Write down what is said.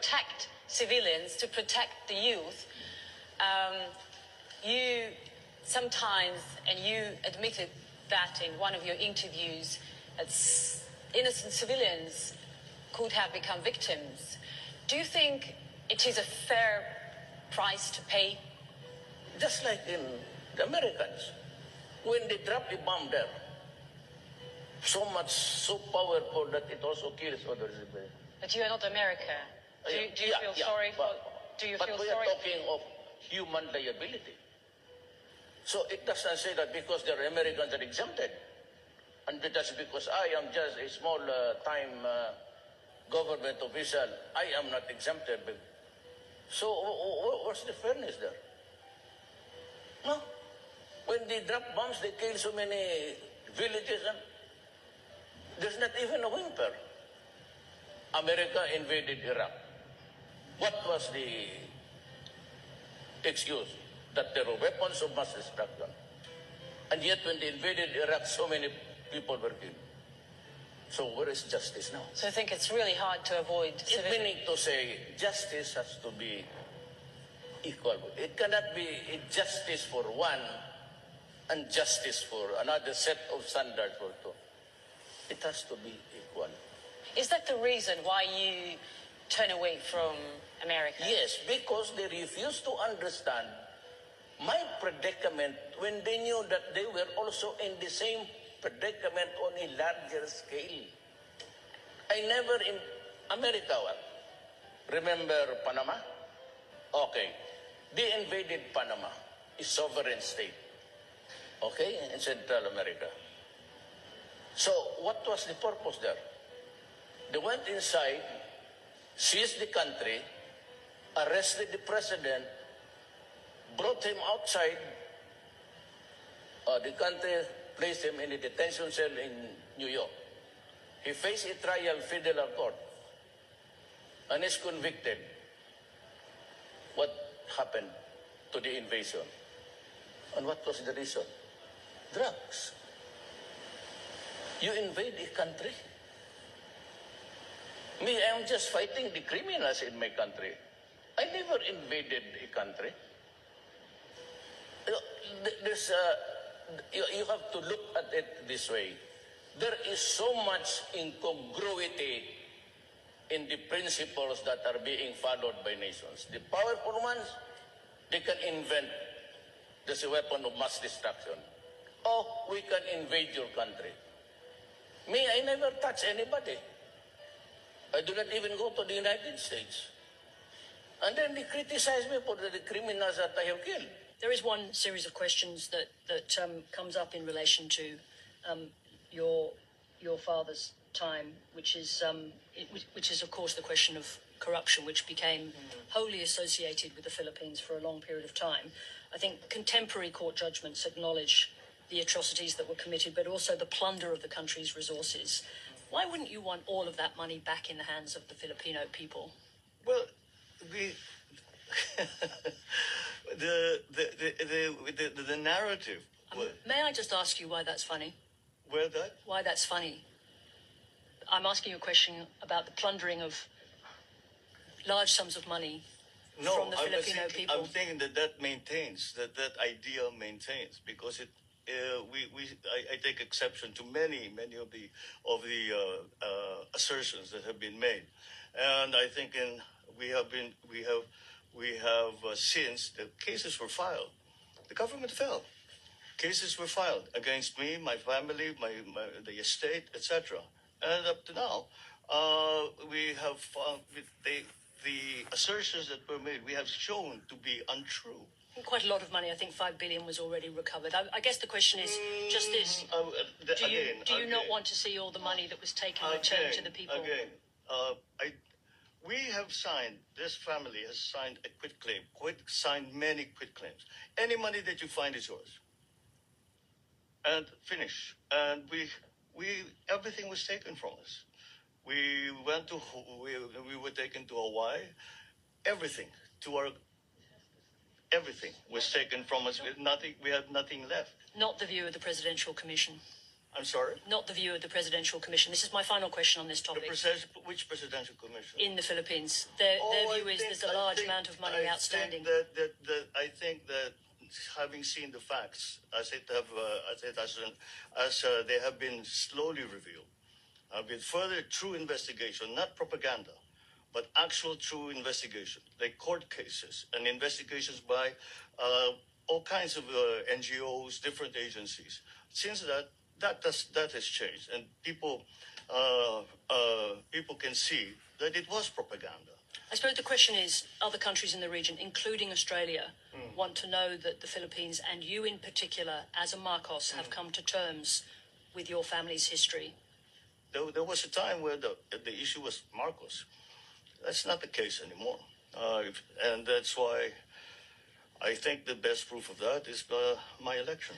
protect civilians, to protect the youth. You sometimes, and you admitted that in one of your interviews, that innocent civilians could have become victims. Do you think it is a fair price to pay? Just like in the Americans, when they drop a bomb there, so powerful that it also kills others. But you are not America. Do you feel sorry for? Do you feel sorry? But we are talking of human liability. So it doesn't say that because they're Americans are exempted, and that's because I am just a small time government official, I am not exempted. So what's the fairness there? No. When they drop bombs, they kill so many villages, and there's not even a whimper. America invaded Iraq. What was the excuse? That there were weapons of mass destruction. And yet when they invaded Iraq, so many people were killed. So where is justice now? So I think it's really hard to avoid... Meaning to say, justice has to be equal. It cannot be a justice for one and justice for another set of standards for two. It has to be equal. Is that the reason why you turn away from America? Yes, because they refuse to understand my predicament when they knew that they were also in the same predicament on a larger scale. I never in America, remember Panama? Okay. They invaded Panama, a sovereign state, okay, in Central America. So what was the purpose there? They went inside, seized the country, arrested the president, brought him outside the country, placed him in a detention cell in New York. He faced a trial in federal court and is convicted. What happened to the invasion? And what was the reason? Drugs. You invade a country. Me, I'm just fighting the criminals in my country. I never invaded a country. You have to look at it this way. There is so much incongruity in the principles that are being followed by nations. The powerful ones, they can invent this weapon of mass destruction. Oh, we can invade your country. Me, I never touch anybody. I do not even go to the United States. And then they criticize me for the criminals that I have killed. There is one series of questions that comes up in relation to your father's time, which is of course the question of corruption, which became wholly associated with the Philippines for a long period of time. I think contemporary court judgments acknowledge the atrocities that were committed, but also the plunder of the country's resources. Why wouldn't you want all of that money back in the hands of the Filipino people? Well, the narrative. May I just ask you why that's funny? Why that's funny? I'm asking you a question about the plundering of large sums of money from the Filipino people. I'm thinking that maintains, that idea maintains, because I take exception to many of the assertions that have been made, and I think we have since the cases were filed, the government fell. Cases were filed against me, my family, the estate, etc. And up to now, we have found the assertions that were made, we have shown to be untrue. Quite a lot of money. I think 5 billion was already recovered. I guess the question is just this: do you not want to see all the money that was taken returned to the people? We have signed. This family has signed a quitclaim. Signed many quitclaims. Any money that you find is yours. And finish. And everything was taken from us. We were taken to Hawaii. Everything was taken from us. We had nothing left. Not the view of the Presidential Commission. I'm sorry? Not the view of the Presidential Commission. This is my final question on this topic. Which presidential commission? In the Philippines. Their view is there's a large amount of money outstanding. I think that having seen the facts as they have been slowly revealed, with further true investigation, not propaganda, but actual true investigation, like court cases and investigations by all kinds of NGOs, different agencies. Since that has changed, and people can see that it was propaganda. I suppose the question is, other countries in the region, including Australia, want to know that the Philippines, and you in particular, as a Marcos, have come to terms with your family's history. There was a time where the issue was Marcos. That's not the case anymore. And that's why I think the best proof of that is my election.